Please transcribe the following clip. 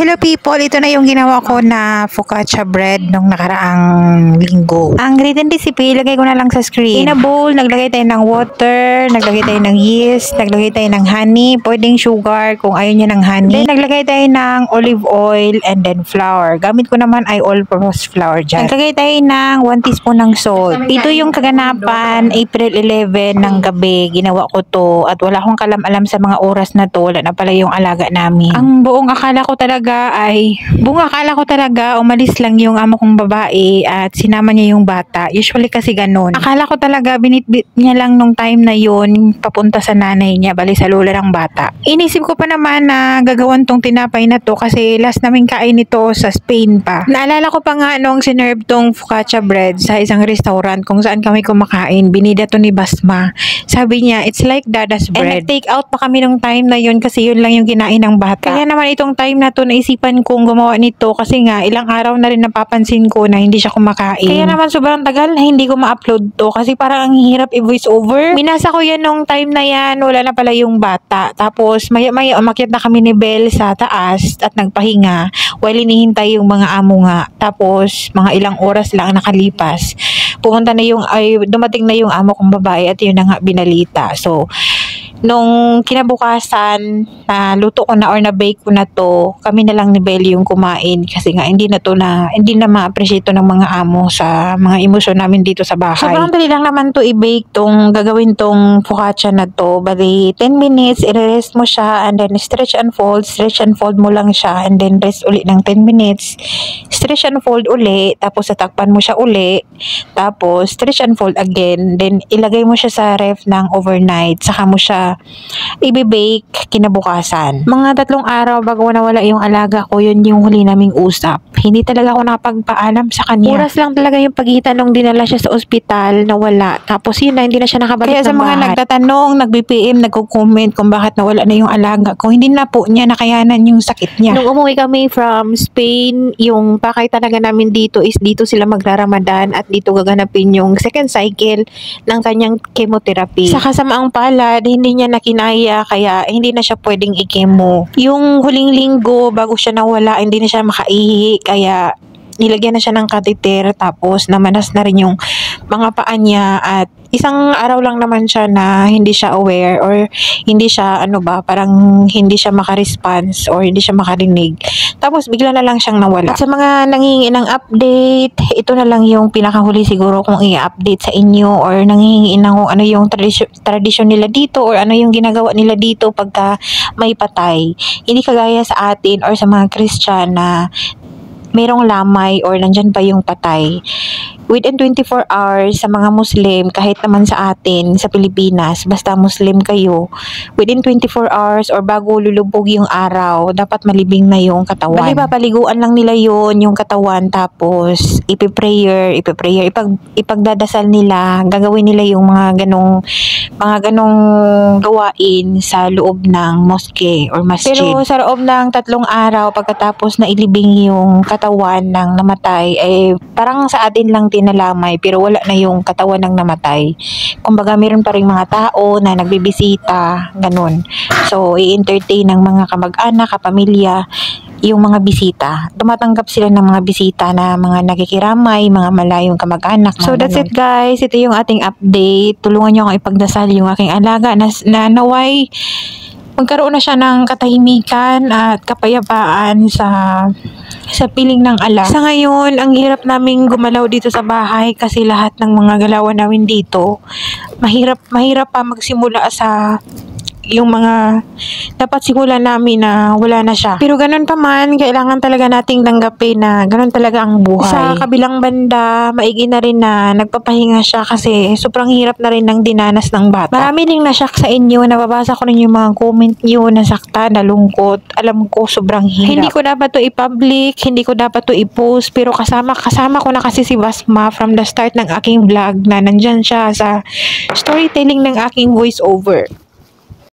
Hello people, ito na yung ginawa ko na focaccia bread nung nakaraang linggo. Ang ingredient recipe, ilagay ko na lang sa screen. In a bowl, naglagay tayo ng water, naglagay tayo ng yeast, naglagay tayo ng honey, pwedeng sugar kung ayaw nyo ng honey. Then naglagay tayo ng olive oil and then flour. Gamit ko naman ay all-purpose flour dyan. Naglagay tayo ng 1 teaspoon ng salt. Ito yung kaganapan, April 11 ng gabi, ginawa ko to at wala akong kalam-alam sa mga oras na to, wala na pala yung alaga namin. Ang buong akala ko talaga umalis lang yung amo kong babae at sinama niya yung bata. Usually kasi ganun. Akala ko talaga binitbit niya lang nung time na yun papunta sa nanay niya, bali sa lola ng bata. Inisip ko pa naman na gagawan tong tinapay na to kasi last namin kain ito sa Spain pa. Naalala ko pa nga nung sinerve tong focaccia bread sa isang restaurant kung saan kami kumakain. Binida to ni Basma. Sabi niya, it's like Dada's bread. And nag-take out pa kami nung time na yun kasi yun lang yung kinain ng bata. Kaya naman itong time na to naisipan kong gumawa nito kasi nga ilang araw na rin napapansin ko na hindi siya kumakain. Kaya naman sobrang tagal na hindi ko ma-upload to kasi parang ang hirap i-voice over. Minasa ko yan nung time na yan, wala na pala yung bata. Tapos maya-maya umakyat na kami ni Belle sa taas at nagpahinga while hinihintay yung mga amo nga. Tapos mga ilang oras lang nakalipas. Dumating na yung amo kong babae at yun na nga binalita. So, nung kinabukasan na luto ko na or na-bake ko na to, kami na lang ni Belle yung kumain kasi nga hindi na ma-appreciate ng mga amo sa mga emosyon namin dito sa bahay. Sobrang dali lang naman to i-bake gagawin tong focaccia na to. Bali 10 minutes, i-rest mo siya and then stretch and fold mo lang siya and then rest uli ng 10 minutes. Stretch and fold uli, tapos tatakpan mo siya uli, tapos stretch and fold again, then ilagay mo siya sa ref ng overnight, saka mo siya i-bake kinabukasan. Mga 3 araw bago nawala yung alaga ko, yun yung huli naming usap. Hindi talaga ako nakapagpaalam sa kanya. Oras lang talaga yung pagitan nung dinala siya sa ospital, nawala. Tapos yun na, hindi na siya nakabalik. Kaya sa mga nagtatanong, nag-BPM, nagko-comment kung bakit nawala na yung alaga ko, hindi na po niya nakayanan yung sakit niya. Nung umuwi kami from Spain, yung pakay talaga namin dito is dito sila magraramadan at dito gaganapin yung second cycle ng kanyang chemotherapy. Sa kasamaang palad, hindi niya nakinaya kaya hindi na siya pwedeng i-chemo. Yung huling linggo bago siya nawala, hindi na siya makaihi kaya nilagyan na siya ng catheter tapos namanas na rin yung mga paa niya at isang araw lang naman siya na hindi siya aware or hindi siya parang hindi siya makaresponse or hindi siya makarinig. Tapos bigla na lang siyang nawala. At sa mga nanghihingi ng update, ito na lang yung pinakahuli siguro kung i-update sa inyo or nanghihingi ng kung ano yung tradisyon nila dito or ano yung ginagawa nila dito pagka may patay. Hindi kagaya sa atin or sa mga Christian na merong lamay or nandyan pa yung patay. Within 24 hours sa mga Muslim, kahit naman sa atin, sa Pilipinas, basta Muslim kayo, within 24 hours or bago lulubog yung araw, dapat malibing na yung katawan. Bali papaliguan lang nila yung katawan, tapos ipiprayer, ipagdadasal nila, gagawin nila yung mga ganong gawain sa loob ng mosque or masjid. Pero sa loob ng 3 araw, pagkatapos na ilibing yung katawan ng namatay, parang sa atin lang tinalamay pero wala na yung katawan ng namatay. Kumbaga meron pa rin mga tao na nagbibisita, ganun. So i-entertain ng mga kamag-anak, kapamilya yung mga bisita. Tumatanggap sila ng mga bisita na mga nakikiramay, mga malayong kamag-anak. So that's it guys. Ito yung ating update. Tulungan nyo akong ipagdasal yung aking alaga na naway magkaroon na siya ng katahimikan at kapayapaan sa piling ng ala. Sa ngayon, ang hirap naming gumalaw dito sa bahay kasi lahat ng mga galawan namin dito, mahirap pa magsimula sa yung mga dapat simulan namin na wala na siya. Pero ganun pa man, kailangan talaga nating tanggapin na ganun talaga ang buhay. Sa kabilang banda, maigi na rin na nagpapahinga siya kasi sobrang hirap na rin ng dinanas ng bata. Marami ding nasyak sa inyo, nababasa ko rin yung mga comment nyo, nasakta, nalungkot. Alam ko, sobrang hirap. Hindi ko dapat to i-public, hindi ko dapat to i-post, pero kasama ko na kasi si Basma from the start ng aking vlog na nandyan siya sa storytelling ng aking voiceover.